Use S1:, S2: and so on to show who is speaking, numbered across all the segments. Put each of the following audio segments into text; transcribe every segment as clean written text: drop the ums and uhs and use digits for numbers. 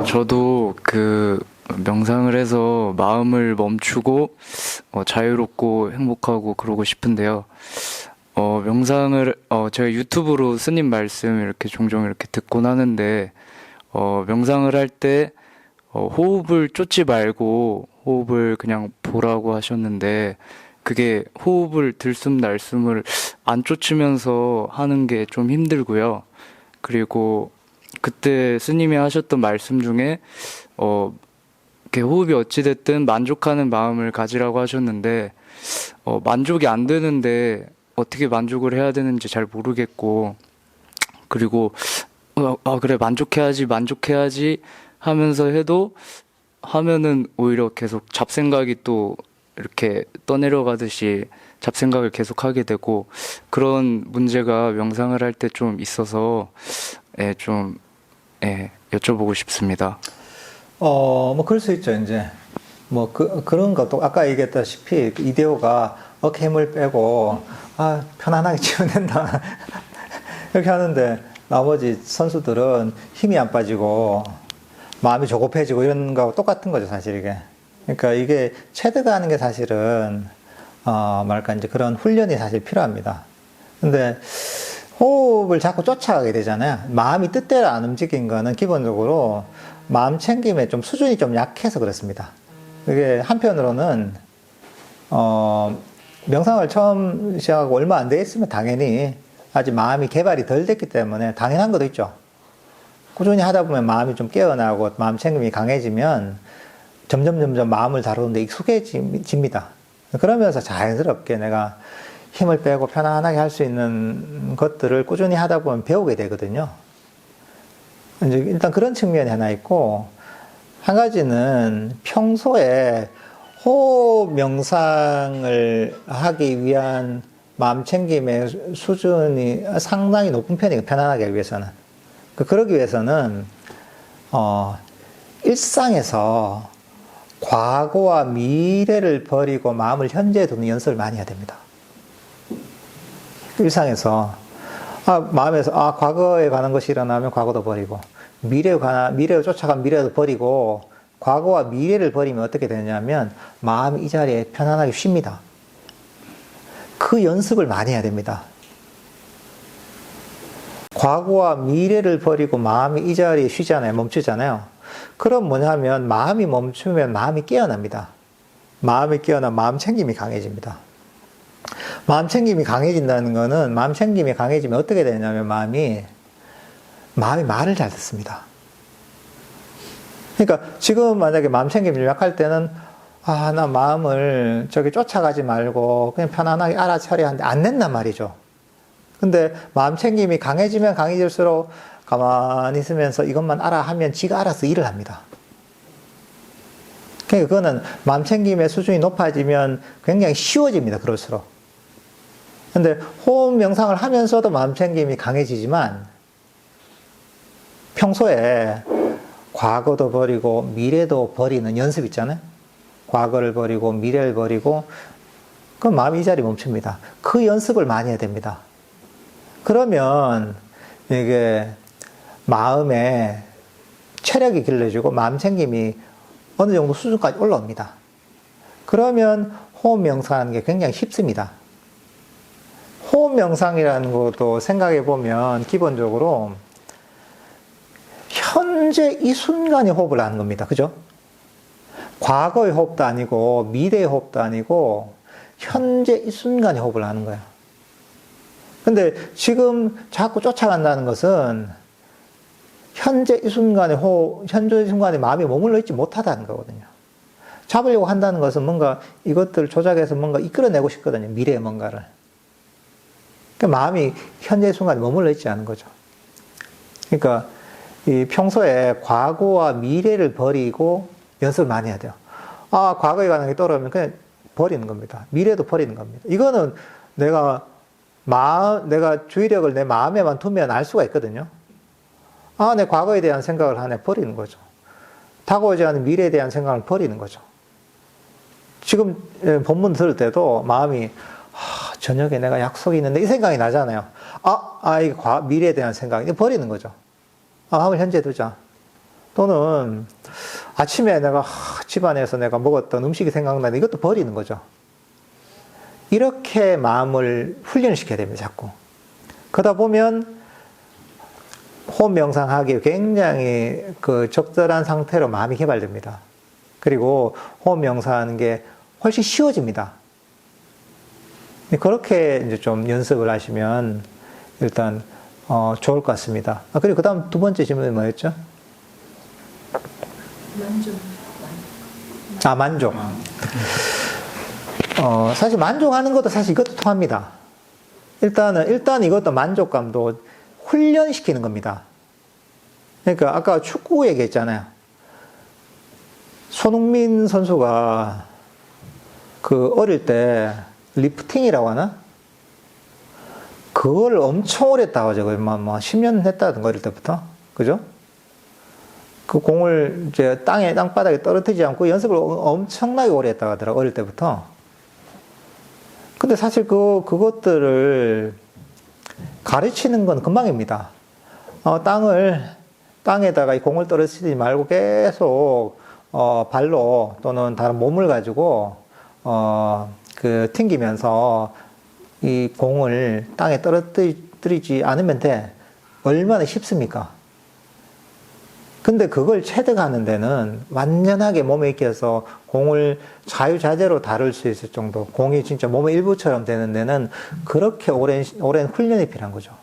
S1: 저도 명상을 해서 마음을 멈추고 자유롭고 행복하고 그러고 싶은데요. 명상을 제가 유튜브로 스님 말씀 이렇게 종종 이렇게 듣곤 하는데 명상을 할 때 호흡을 쫓지 말고 호흡을 그냥 보라고 하셨는데 그게 호흡을 들숨 날숨을 안 쫓으면서 하는 게 좀 힘들고요. 그리고 그때 스님이 하셨던 말씀 중에 이렇게 호흡이 어찌됐든 만족하는 마음을 가지라고 하셨는데 만족이 안 되는데 어떻게 만족을 해야 되는지 잘 모르겠고 그리고 그래 만족해야지 하면서 해도 하면은 오히려 계속 잡생각이 또 이렇게 떠내려가듯이 잡생각을 계속 하게 되고 그런 문제가 명상을 할 때 좀 있어서 여쭤보고 싶습니다.
S2: 뭐, 그럴 수 있죠, 이제. 뭐, 그런 것도, 아까 얘기했다시피, 이데오가 어깨 힘을 빼고, 편안하게 치면 된다. 이렇게 하는데, 나머지 선수들은 힘이 안 빠지고, 마음이 조급해지고, 이런 거하고 똑같은 거죠, 사실 이게. 그러니까 이게 체드가 하는 게 사실은, 이제 그런 훈련이 사실 필요합니다. 근데, 호흡을 자꾸 쫓아가게 되잖아요. 마음이 뜻대로 안 움직인 거는 기본적으로 마음 챙김에 좀 수준이 좀 약해서 그렇습니다. 그게 한편으로는, 명상을 처음 시작하고 얼마 안 돼 있으면 당연히 아직 마음이 개발이 덜 됐기 때문에 당연한 것도 있죠. 꾸준히 하다 보면 마음이 좀 깨어나고 마음 챙김이 강해지면 점점 마음을 다루는데 익숙해집니다. 그러면서 자연스럽게 내가 힘을 빼고 편안하게 할 수 있는 것들을 꾸준히 하다 보면 배우게 되거든요. 이제 일단 그런 측면이 하나 있고, 한 가지는 평소에 호흡 명상을 하기 위한 마음 챙김의 수준이 상당히 높은 편이에요. 편안하게 하기 위해서는. 그러기 위해서는, 일상에서 과거와 미래를 버리고 마음을 현재에 두는 연습을 많이 해야 됩니다. 일상에서 마음에서 과거에 관한 것이 일어나면 과거도 버리고 미래로 쫓아간 미래도 버리고 과거와 미래를 버리면 어떻게 되냐면 마음이 이 자리에 편안하게 쉽니다. 그 연습을 많이 해야 됩니다. 과거와 미래를 버리고 마음이 이 자리에 쉬잖아요. 멈추잖아요. 그럼 뭐냐면 마음이 멈추면 마음이 깨어납니다. 마음이 깨어나 마음 챙김이 강해집니다. 마음 챙김이 강해진다는 거는 마음 챙김이 강해지면 어떻게 되냐면 마음이 말을 잘 듣습니다. 그러니까 지금 만약에 마음 챙김이 좀 약할 때는 나 마음을 쫓아가지 말고 그냥 편안하게 알아차려 하는데 안 낸단 말이죠. 근데 마음 챙김이 강해지면 강해질수록 가만히 있으면서 이것만 알아 하면 지가 알아서 일을 합니다. 그러니까 그거는 마음 챙김의 수준이 높아지면 굉장히 쉬워집니다. 그럴수록. 근데 호흡 명상을 하면서도 마음 챙김이 강해지지만 평소에 과거도 버리고 미래도 버리는 연습 있잖아요. 과거를 버리고 미래를 버리고 그럼 마음이 이 자리에 멈춥니다. 그 연습을 많이 해야 됩니다. 그러면 이게 마음에 체력이 길러지고 마음 챙김이 어느 정도 수준까지 올라옵니다. 그러면 호흡 명상하는 게 굉장히 쉽습니다. 호흡 명상이라는 것도 생각해 보면 기본적으로 현재 이 순간에 호흡을 하는 겁니다. 그죠? 과거의 호흡도 아니고 미래의 호흡도 아니고 현재 이 순간에 호흡을 하는 거예요. 근데 지금 자꾸 쫓아간다는 것은 현재 이 순간에 현재 이 순간에 마음이 머물러 있지 못하다는 거거든요. 잡으려고 한다는 것은 뭔가 이것들을 조작해서 뭔가 이끌어내고 싶거든요. 미래의 뭔가를. 그러니까 마음이 현재 순간에 머물러 있지 않은 거죠. 그러니까 이 평소에 과거와 미래를 버리고 연습을 많이 해야 돼요. 과거에 관한 게 떠오르면 그냥 버리는 겁니다. 미래도 버리는 겁니다. 이거는 내가 주의력을 내 마음에만 두면 알 수가 있거든요. 내 과거에 대한 생각을 하네 버리는 거죠. 다가오지 않은 미래에 대한 생각을 버리는 거죠. 지금 본문 들을 때도 마음이 저녁에 내가 약속이 있는데 이 생각이 나잖아요. 이거 미래에 대한 생각. 이거 버리는 거죠. 마음을 현재 두자. 또는 아침에 내가 집안에서 내가 먹었던 음식이 생각나는데 이것도 버리는 거죠. 이렇게 마음을 훈련시켜야 됩니다, 자꾸. 그러다 보면 호흡 명상하기 굉장히 그 적절한 상태로 마음이 개발됩니다. 그리고 호흡 명상하는 게 훨씬 쉬워집니다. 그렇게 이제 좀 연습을 하시면 일단 좋을 것 같습니다. 그리고 그 다음 두 번째 질문이 뭐였죠? 만족. 사실 만족하는 것도 사실 이것도 통합니다. 일단 이것도 만족감도 훈련시키는 겁니다. 그러니까 아까 축구 얘기했잖아요. 손흥민 선수가 그 어릴 때 리프팅이라고 하나? 그걸 엄청 오래 했다고 하죠. 뭐 10년 했다던가 어릴 때부터. 그죠? 그 공을 이제 땅바닥에 떨어뜨리지 않고 연습을 엄청나게 오래 했다고 하더라고, 어릴 때부터. 근데 사실 그것들을 가르치는 건 금방입니다. 땅에다가 이 공을 떨어뜨리지 말고 계속, 발로 또는 다른 몸을 가지고, 튕기면서 이 공을 땅에 떨어뜨리지 않으면 돼. 얼마나 쉽습니까? 근데 그걸 체득하는 데는 완전하게 몸에 익혀서 공을 자유자재로 다룰 수 있을 정도, 공이 진짜 몸의 일부처럼 되는 데는 그렇게 오랜 훈련이 필요한 거죠.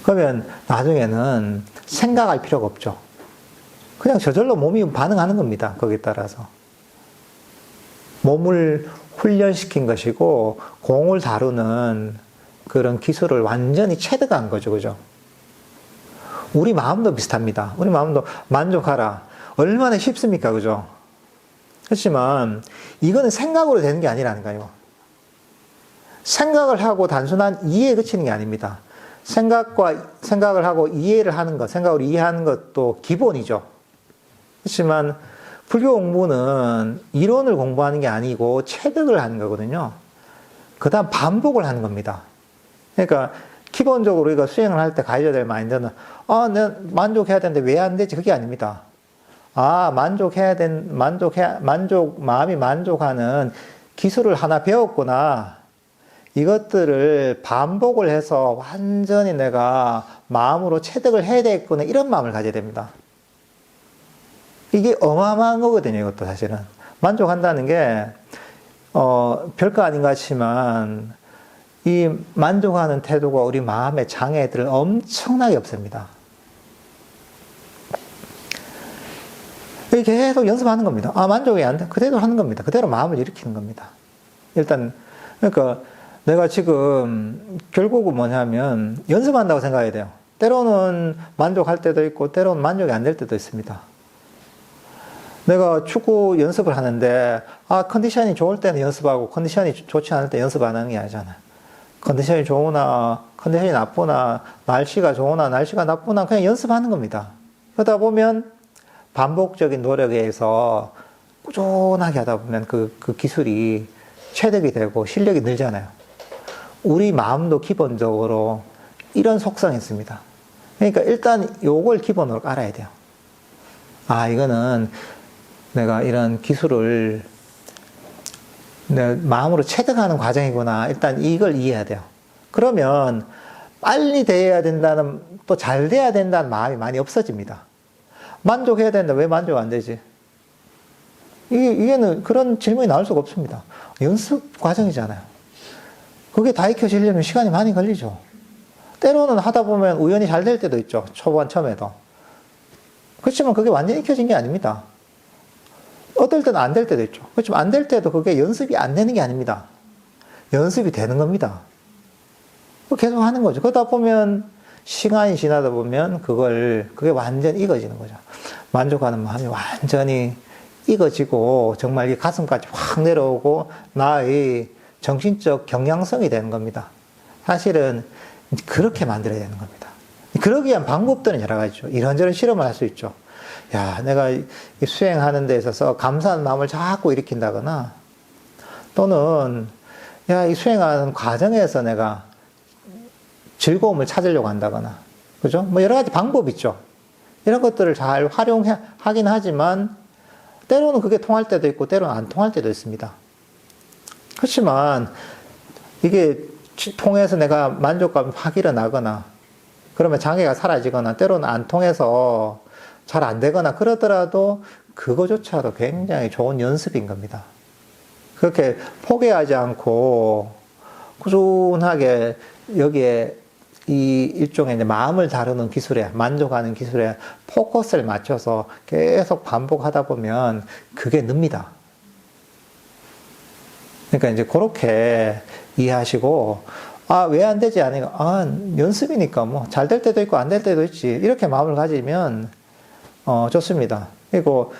S2: 그러면 나중에는 생각할 필요가 없죠. 그냥 저절로 몸이 반응하는 겁니다. 거기에 따라서. 몸을 훈련시킨 것이고, 공을 다루는 그런 기술을 완전히 체득한 거죠. 그죠? 우리 마음도 비슷합니다. 우리 마음도 만족하라. 얼마나 쉽습니까? 그죠? 그렇지만 이거는 생각으로 되는 게 아니라니까요. 생각을 하고 단순한 이해에 그치는 게 아닙니다. 생각을 하고 이해를 하는 것, 생각으로 이해하는 것도 기본이죠. 그렇지만 불교 공부는 이론을 공부하는 게 아니고 체득을 하는 거거든요. 그 다음 반복을 하는 겁니다. 그러니까 기본적으로 우리가 수행을 할 때 가져야 될 마인드는 내가 만족해야 되는데 왜 안 되지? 그게 아닙니다. 마음이 만족하는 기술을 하나 배웠구나. 이것들을 반복을 해서 완전히 내가 마음으로 체득을 해야 되겠구나. 이런 마음을 가져야 됩니다. 이게 어마어마한 거거든요, 이것도 사실은. 만족한다는 게, 별거 아닌 것 같지만, 이 만족하는 태도가 우리 마음의 장애들을 엄청나게 없앱니다. 이렇게 계속 연습하는 겁니다. 만족이 안 돼. 그대로 하는 겁니다. 그대로 마음을 일으키는 겁니다. 일단, 그러니까 내가 지금 결국은 뭐냐면 연습한다고 생각해야 돼요. 때로는 만족할 때도 있고, 때로는 만족이 안 될 때도 있습니다. 내가 축구 연습을 하는데, 컨디션이 좋을 때는 연습하고, 컨디션이 좋지 않을 때 연습 안 하는 게 아니잖아요. 컨디션이 좋으나, 컨디션이 나쁘나, 날씨가 좋으나, 날씨가 나쁘나, 그냥 연습하는 겁니다. 그러다 보면, 반복적인 노력에 의해서 꾸준하게 하다 보면 그 기술이 체득이 되고 실력이 늘잖아요. 우리 마음도 기본적으로 이런 속성이 있습니다. 그러니까 일단 요걸 기본으로 알아야 돼요. 이거는 내가 이런 기술을 내 마음으로 체득하는 과정이구나. 일단 이걸 이해해야 돼요. 그러면 빨리 돼야 된다는, 또 잘 돼야 된다는 마음이 많이 없어집니다. 만족해야 된다. 왜 만족 안 되지? 이게는 그런 질문이 나올 수가 없습니다. 연습 과정이잖아요. 그게 다 익혀지려면 시간이 많이 걸리죠. 때로는 하다 보면 우연히 잘 될 때도 있죠. 처음에도. 그렇지만 그게 완전히 익혀진 게 아닙니다. 어떨 때는 안 될 때도 있죠. 그렇지만 안 될 때도 그게 연습이 안 되는 게 아닙니다. 연습이 되는 겁니다. 계속 하는 거죠. 그러다 보면 시간이 지나다 보면 그게 완전히 익어지는 거죠. 만족하는 마음이 완전히 익어지고 정말 이 가슴까지 확 내려오고 나의 정신적 경량성이 되는 겁니다. 사실은 그렇게 만들어야 되는 겁니다. 그러기 위한 방법들은 여러 가지죠. 이런저런 실험을 할 수 있죠. 내가 수행하는 데 있어서 감사한 마음을 자꾸 일으킨다거나, 또는 이 수행하는 과정에서 내가 즐거움을 찾으려고 한다거나, 그죠? 여러 가지 방법이 있죠. 이런 것들을 잘 활용하긴 하지만 때로는 그게 통할 때도 있고 때로는 안 통할 때도 있습니다. 그렇지만 이게 통해서 내가 만족감이 확 일어나거나 그러면 장애가 사라지거나 때로는 안 통해서 잘 안 되거나 그러더라도 그거조차도 굉장히 좋은 연습인 겁니다. 그렇게 포기하지 않고 꾸준하게 여기에 이 일종의 이제 마음을 다루는 기술에, 만족하는 기술에 포커스를 맞춰서 계속 반복하다 보면 그게 늡니다. 그러니까 이제 그렇게 이해하시고, 아, 왜 안 되지? 아니면, 아, 연습이니까 뭐, 잘 될 때도 있고 안 될 때도 있지. 이렇게 마음을 가지면, 좋습니다. 그리고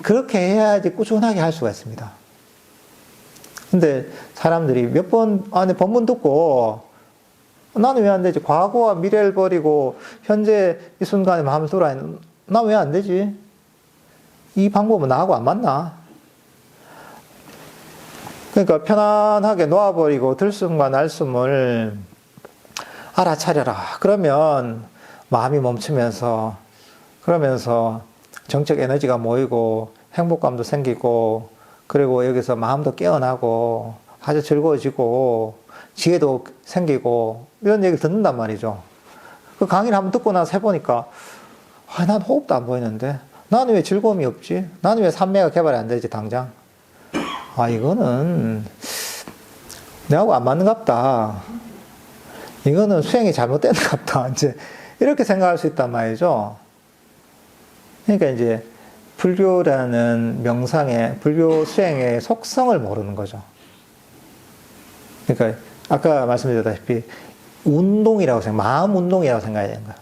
S2: 그렇게 해야지 꾸준하게 할 수가 있습니다. 근데 사람들이 몇 번 안에 본문 듣고 나는 왜 안 되지? 과거와 미래를 버리고 현재 이 순간에 마음을 돌아야 나 왜 안 되지? 이 방법은 나하고 안 맞나? 그러니까 편안하게 놓아버리고 들숨과 날숨을 알아차려라. 그러면 마음이 멈추면서 그러면서 정적 에너지가 모이고 행복감도 생기고 그리고 여기서 마음도 깨어나고 아주 즐거워지고 지혜도 생기고 이런 얘기를 듣는단 말이죠. 그 강의를 한번 듣고 나서 해보니까 아, 난 호흡도 안 보이는데 나는 왜 즐거움이 없지? 나는 왜 삼매가 개발이 안 되지 당장? 아, 이거는 내하고 안 맞는 갑다. 이거는 수행이 잘못된 갑다. 이제 이렇게 생각할 수 있단 말이죠. 그러니까 이제 불교라는 명상의, 불교 수행의 속성을 모르는 거죠. 그러니까 아까 말씀드렸다시피 운동이라고 마음 운동이라고 생각해야 되는 거야.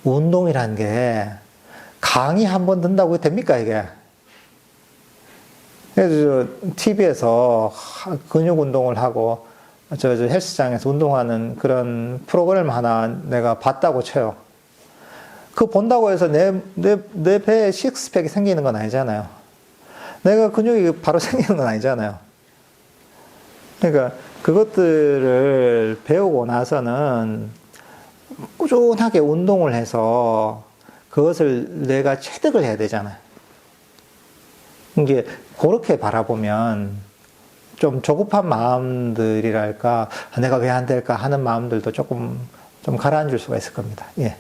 S2: 운동이라는 게 강의 한 번 듣는다고 됩니까, 이게? 그래서 TV에서 근육 운동을 하고 저 헬스장에서 운동하는 그런 프로그램 하나 내가 봤다고 쳐요. 그거 본다고 해서 내 배에 식스팩이 생기는 건 아니잖아요. 내가 근육이 바로 생기는 건 아니잖아요. 그러니까 그것들을 배우고 나서는 꾸준하게 운동을 해서 그것을 내가 체득을 해야 되잖아요. 이게 그렇게 바라보면 좀 조급한 마음들이랄까, 내가 왜 안 될까 하는 마음들도 조금 좀 가라앉을 수가 있을 겁니다. 예.